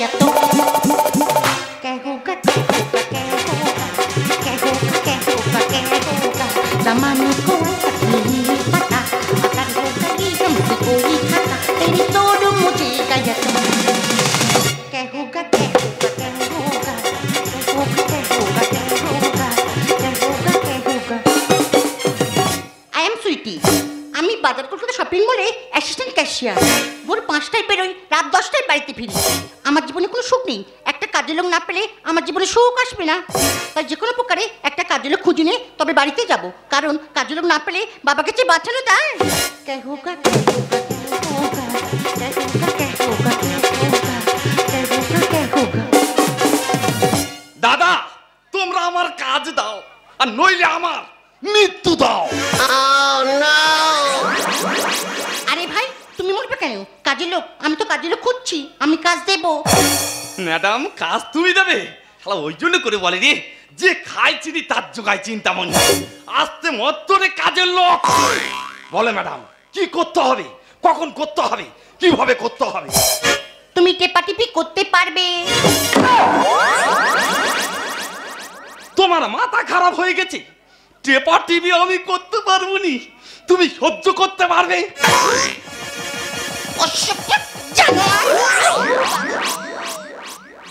या तो क्या होगा क्या होगा क्या होगा क्या होगा क्या होगा क्या होगा जमाने को नहीं पता अगर होगा ये हमसे कोई खाता तेरी तोड़ मुझे क्या या तो क्या होगा क्या होगा क्या होगा क्या होगा क्या होगा क्या होगा क्या होगा क्या होगा आई एम स्वीटी আমি বাজার কলকাতা শপিং মলে অ্যাসিস্ট্যান্ট ক্যাশিয়ার ভোর 5টায় বেরোই রাত 10টায় বাড়িতে ফিরি আমার জীবনে কোনো সুখ নেই একটা কাজের লোক না পেলে আমার জীবনে সুখ আসবে না তাই যে কোনো প্রকারে একটা কাজের লোক খুঁজে নিয়ে তবে বাড়িতে যাব কারণ কাজের লোক না পেলে বাবাকে চেয়ে বাঁচানো যায় কে হোগা কে হোগা কে হোগা কে হোগা কে হোগা কে হোগা কে হোগা দাদা তোমরা আমার কাজ দাও আর নইলে আমার মৃত্যু দাও। আরে ভাই তুমি মরবে কেন কাজের লোক আমি তো কাজের লোক খুঁজছি আমি কাজ দেব ম্যাডাম কাজ তুমি দেবে শালা ওই জন্য করে বলে রে যে খাই চিনি তার জোগায় চিন্তা মন আসতে মত্তরে কাজের লোক বলে ম্যাডাম কি করতে হবে কখন করতে হবে কিভাবে করতে হবে তুমি টেপাটিপি করতে পারবে তোমার মাথা খারাপ হয়ে গেছে টেপা টিভি আমি করতে পারবো নি তুমি সহ্য করতে পারবে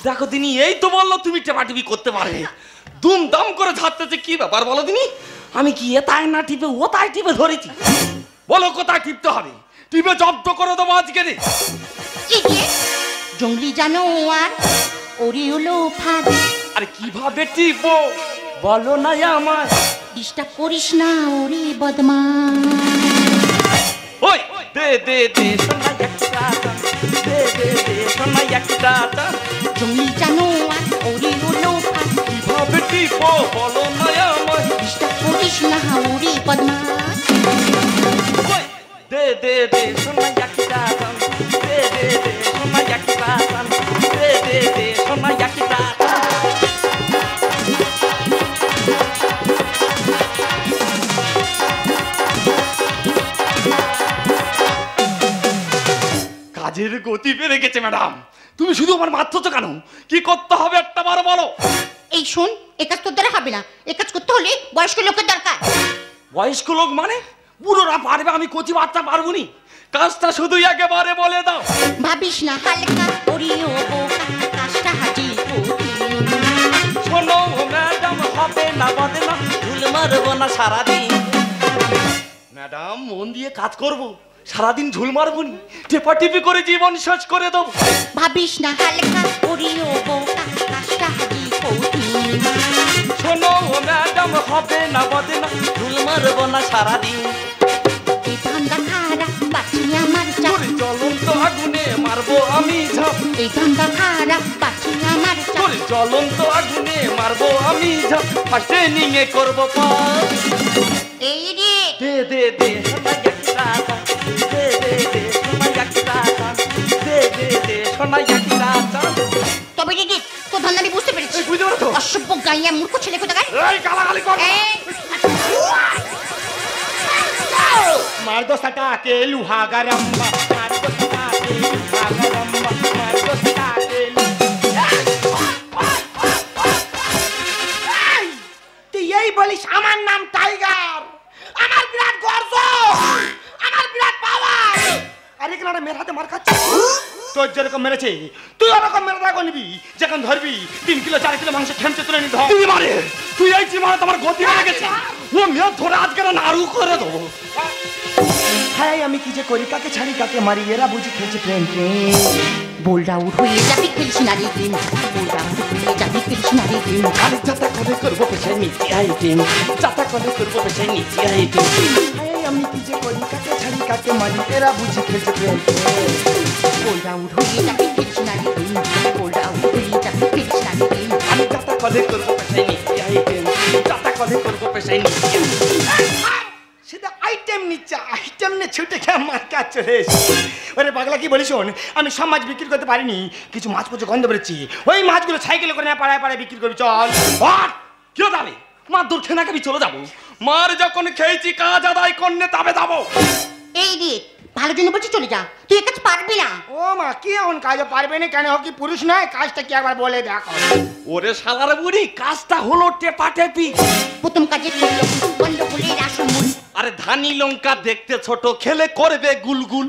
দেখো দিনি এই তো বললো তুমি টেপা টিভি করতে পারবে দুম দাম করে ঝাড়তেছে কি ব্যাপার বলো দিনি আমি কি এতায় না টিপে ওতায় টিপে ধরেছি বলো কোথায় টিপতে হবে টিপে জব্দ করে দেবো আজকে রে জঙ্গলি জানোয়ার ওরে হলো ফাঁদ আরে কিভাবে টিপবো বলো না আমার ডিস্টার্ব করিস না ওরে বদমাস ওই দে দে দে সোনা একটা দে দে দে সোনা একটা জঙ্গলি জানোয়ার ওরে হলো ফাঁদ কিভাবে টিপবো বলো না আমার ডিস্টার্ব করিস না ওরে বদমাস ওই দে দে দে সোনা একটা দে দে দে সোনা একটা দে দে দে সোনা একটা কাজের গতি বেড়ে গেছে ম্যাডাম তুমি শুধু আমার মারছো কেন কি করতে হবে একটা বার বলো এই শোন এ কাজ তোর দ্বারা হবে না এ কাজ করতে হলে বয়স্ক লোকের দরকার বয়স্ক লোক মানে বুড়োরা পারবে আমি কচি বাচ্চা পারবো নি কাজটা শুধু একেবারে বলে দাও ভাবিস না হালকা ওরে ও বোকা কাজটা হাজি শোনো ম্যাডাম হবে না বাদে না ভুল মারবো না সারাদিন ম্যাডাম মন দিয়ে কাজ করবো সারাদিন ঝুল মারবো নি টেপা টিপি করে জীবন শেষ করে দেবো ভাবিস না হালকা ওরে ও বোকা কাজটা হাজি শোনো ম্যাডাম হবে না বাদে না ঝুল মারবো না সারাদিন এই ধান্দা খারাপ পাচ্ছি আমার চাপ জ্বলন্ত আগুনে মারবো আমি ঝাঁপ এই ধান্দা খারাপ পাচ্ছি আমার চাপ জ্বলন্ত আগুনে মারবো আমি ঝাঁপ ফার্স্টে নিয়ে করবো পাস এই রে দে দে দে সোনা একটা দে দে দে সোনা একটা দে দে দে সোনা একটা তবে দিদি তোর ধান্দা আমি বুঝতে পেরেছি বুঝতে পারছো অসভ্য গাইয়া মূর্খ ছেলে কোথাকার এই গালাগালি কর मार दो सटा के लुहा गरम्बा मार दो सटा के लुहा गरम्बा मार दो सटा के তুই এই বলিস আমার নাম টাইগার আমার বিরাট গর্ব আমার বিরাট পাওয়ার আরে কেন মেরে হাতে মার খাচ্ছিস তোর যেরকম মেরেছে তুই ওরকম মেরে রাখো নিবি যখন ধরবি 3 কিলো 4 কিলো মাংস খেমচে তুলে নিতে হবে তুই মারে তুই এই চিমারে তোমার গতি হয়ে গেছে ও মেয়ে ধরে আজকে নাড়ু করে দেবো হ্যাঁ আমি কি যে করি কাকে ছাড়ি কাকে মারি এরা বুঝি খেলছে প্রেম প্রেম বোল্ড আউট হয়ে যাবি খেলিস না রে গেম বোল্ড আউট হয়ে যাবি খেলিস না রে গেম আরে যাতা করে করবো পেশায় নিচে আইটেম যাতা করে করবো পেশায় নিচে আইটেম হ্যাঁ আমি কি যে করি কাকে ছাড়ি কাকে মারি এরা বুঝি খেলছে প্রেম বোল্ড আউট হয়ে যাবি খেলিস না রে গেম বোল্ড আউট হয়ে যাবি খেলিস না রে গেম আমি যাতা করে করবো পেশায় নিচে আইটেম যাতা করে করবো পেশায় নিচে সেটা আইটেম নিচ্ছে আইটেম নিয়ে ছুটে খেয়ে মাছ কাজ চলে এসেছি ওরে পাগলা কি বলিস শোন আমি সব মাছ বিক্রি করতে পারিনি কিছু মাছ পচে গন্ধ বেরোচ্ছি ওই মাছগুলো সাইকেলে করে না পাড়ায় পাড়ায় বিক্রি করবি চল আর কেউ যাবে মার দূর খেয়ে নাকি চলে যাবো মার যখন খেয়েছি কাজ আদায় করলে তবে যাবো এই রে, ভালো জন্য বলছি চলে যা, তুই এ কাজ পারবি না। ও মা, কি এমন কাজ পারবে না কেন? কি পুরুষ নয়? কাজটা কি একবার বলে দেখো। ওরে শালার বুড়ি, কাজটা হলো টেপাটেপি। প্রথম কাজে করলো গন্ডগোলের আসল মূল। আরে ধানি লঙ্কা দেখতে ছোট, খেলে করবে গুলগুল।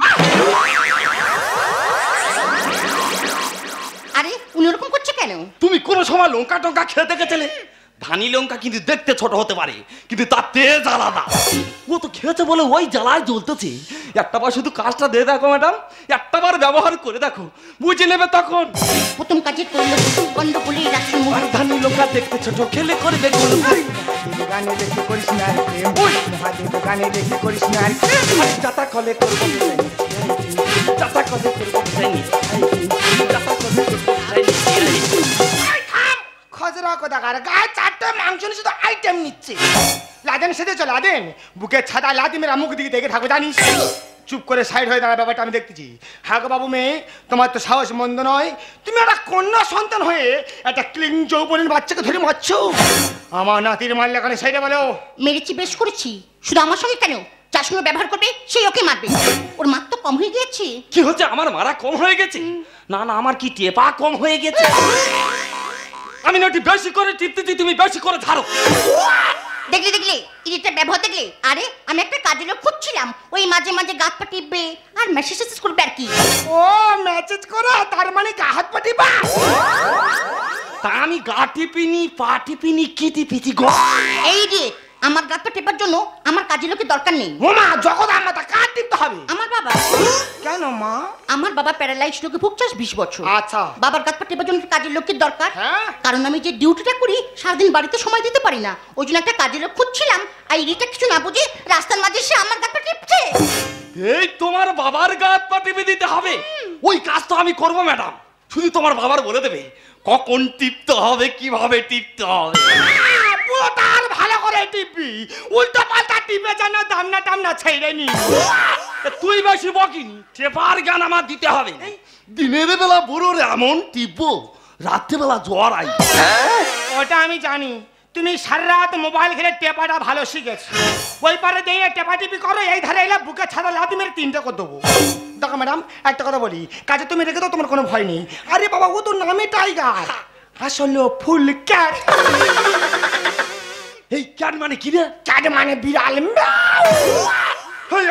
আরে উনি ওরকম করছে কেন? তুমি কোন সময় লঙ্কা টঙ্কা খেয়ে দেখেছিলে? ধানি লঙ্কা কিন্তু দেখতে ছোট হতে পারে, কিন্তু তার তেজ আলাদা। ও তো খেয়েছে বলে ওই জ্বালায় জ্বলতেছে। একটাবার শুধু কাজটা দিয়ে দেখো ম্যাডাম, একটাবার ব্যবহার করে দেখো, বুঝে নেবে তখন। প্রথম কাজে করলো গন্ডগোলের আসল মূল। আর ধানি লঙ্কা দেখতে ছোট, খেলে করবে গুলগুল। গানে দেখে করিস না আর প্রেম, মহাদেব গানে দেখে করিস না আর প্রেম। যাতা কলে করবো ডিজাইন, যাতা কলে করবো ডিজাইন, যাতা কলে করবো ডিজাইন। খজরা কোথাকার, গায়ে 4টে মাংস নিয়ে শুধু আইটেম নিচ্ছে। লাদেন সেদে চল লাদেন, বুকে ছাতা লাদি মেরা মুখ দিকে দেখে থাকো জানিস। চুপ করে সাইড হয়ে দাঁড়া, ব্যাপারটা আমি দেখতেছি। হ্যাঁ গো বাবু মেয়ে, তোমার তো সাহস মন্দ নয়। তুমি একটা কন্যা সন্তান হয়ে একটা ক্লিন যৌবনের বাচ্চাকে ধরে মারছো। আমার নাতির মারলে কেন সেইটা বলো। মেরেছি বেশ করেছি, শুধু আমার সঙ্গে কেন, যার সঙ্গে ব্যবহার করবে সেই ওকে মারবে। ওর মার তো কম হয়ে গিয়েছে। কি হচ্ছে, আমার মারা কম হয়ে গেছে? না না, আমার কি টেপা কম হয়ে গেছে? আমি না একটু বেশি করে টিপতেছি, তুমি বেশি করে ধারো। দেখলে দেখলে ইডিটার ব্যবহার দেখলে। আরে আমি একটা কাজের লোক খুঁজছিলাম, ওই মাঝে মাঝে গাত পা টিপবে আর মেসেজ করবে আর কি। ও মেসেজ করা, তার মানে গা হাত পা টিপা? তা আমি গা টিপিনি, পা টিপিনি, কি টিপিছি গো? এই রে, আমার গাত পা টেপার জন্য আমার কাজের লোকের দরকার নেই। ও মা, জগৎ মাতা কার টিপতে হবে? আমার বাবা। কেন মা? আমার বাবা প্যারালাইজড রোগে ভুগছে 20 বছর। আচ্ছা। বাবার গাত পা টেপার জন্য কাজের লোকের দরকার। হ্যাঁ। কারণ আমি যে ডিউটিটা করি সারাদিন বাড়িতে সময় দিতে পারি না, ওই জন্য একটা কাজের লোক খুঁজছিলাম। আর ইডিটা কিছু না বুঝে রাস্তার মাঝে সে আমার গাত পা টিপছে। এই তোমার বাবার গাত পা টিপে দিতে হবে? ওই কাজ তো আমি করবো ম্যাডাম, শুধু তোমার বাবার বলে দেবে কখন টিপতে হবে, কিভাবে টিপতে হবে। তার ভালো করে টিপি, উল্টো পাল্টা টিপে যেন দামনা টামনা ছেড়ে নি। তুই বেশি বকিনি, টেপার জ্ঞান আমার দিতে হবে। দিনের বেলা বুড়োর এমন টিপবো, রাত্রেবেলা জ্বর আই। ওটা আমি জানি, তুমি সারা রাত মোবাইল খেলে টেপাটা ভালো শিখেছো। ওই পারে দিয়ে টেপা টিপি করো, এই ধারে এলে বুকে ছাড়া লাতি মেরে 3টে করে দেবো। দেখো ম্যাডাম, একটা কথা বলি, কাজে তুমি রেখে দাও, তোমার কোনো ভয় নেই। আরে বাবা, ও তো নামে টাইগার, আসলে ফুল ক্যাট। এই ক্যাট মানে কি রে? ক্যাট মানে বিড়াল।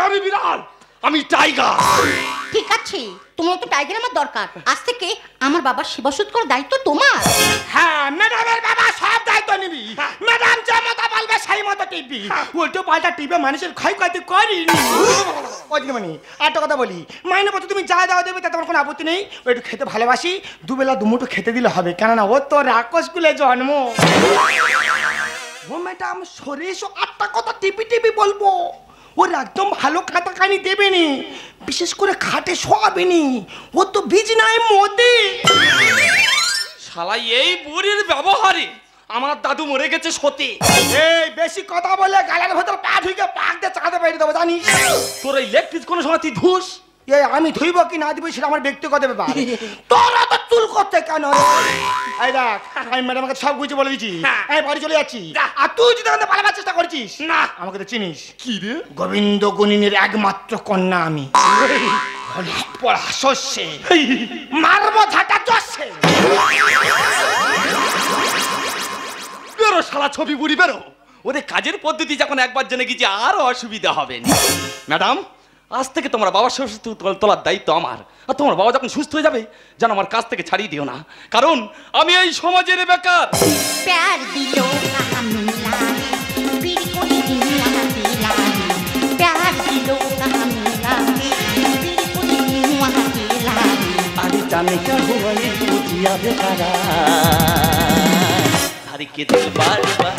আমি বিড়াল, আমি টাইগার। ঠিক আছে, তোমার তো টাইগার আমার দরকার। আজ থেকে আমার বাবার সেবা শুধু করার দায়িত্ব তোমার। হ্যাঁ, ম্যাডামের বাবা সব দায়িত্ব নিবি। ম্যাডাম যে মতো বলবে সেই মতো টিপবি, উল্টো পাল্টা টিপে মানুষের ক্ষয়ক্ষতি করিনি। ওইদিকে মানে একটা কথা বলি, মাইনে পত্র তুমি যা দেওয়া দেবে তাতে আমার কোনো আপত্তি নেই। ও একটু খেতে ভালোবাসি, দুবেলা দুমুঠো খেতে দিলে হবে, কেননা ও তো রাক্ষস কুলে জন্ম। ও ম্যাডাম, সরে এসো, 8টা কথা টিপি টিপি বলবো। ওর একদম ভালো খাতা কানি দেবেনি, বিশেষ করে খাটে শোয়াবেনি। ও তো বীজ নাই মোদি। শালা এই বুড়ির ব্যবহারে আমার দাদু মরে গেছে সতে। এই বেশি কথা বলে গালের ভেতর পা ঢুকে পাক দিয়ে চাকাতে পেরে দেবো জানিস। তোর এই লেগ পিস কোনো সময় তুই ধুস? এই আমি ধুইব কি না দিব সেটা আমার ব্যক্তিগত ব্যাপার। তোরা তো চুল করতে কেন? এই দেখ, আমি ম্যাডামকে সব বুঝে বলে দিচ্ছি, আমি বাড়ি চলে যাচ্ছি। আর তুই যদি আমাদের পালাবার চেষ্টা করছিস না, আমাকে তো চিনিস। কি রে? গোবিন্দ গুণিনের একমাত্র কন্যা আমি। পড়া শস্যে মারবো ঝাঁটা চষে। বেরো শালা ছবি বুড়ি বেরো। ওদের কাজের পদ্ধতি যখন একবার জেনে গেছি আর অসুবিধা হবে না। ম্যাডাম, আজ থেকে তোমার বাবার সুস্থ তোলার দায়িত্ব আমার। আর তোমার বাবা যখন সুস্থ হয়ে যাবে যেন আমার কাছ থেকে ছাড়িয়ে দিও না, কারণ আমি এই সমাজের বেকার। प्यार दिलो कहाँ मिला है, फिर कोई दुनिया दिला है। प्यार दिलो कहाँ मिला है, फिर कोई दुनिया दिला है। আরে জানে কে হুয়ে বুঝিয়া বেকারা, ধারি কে দিল বারবার।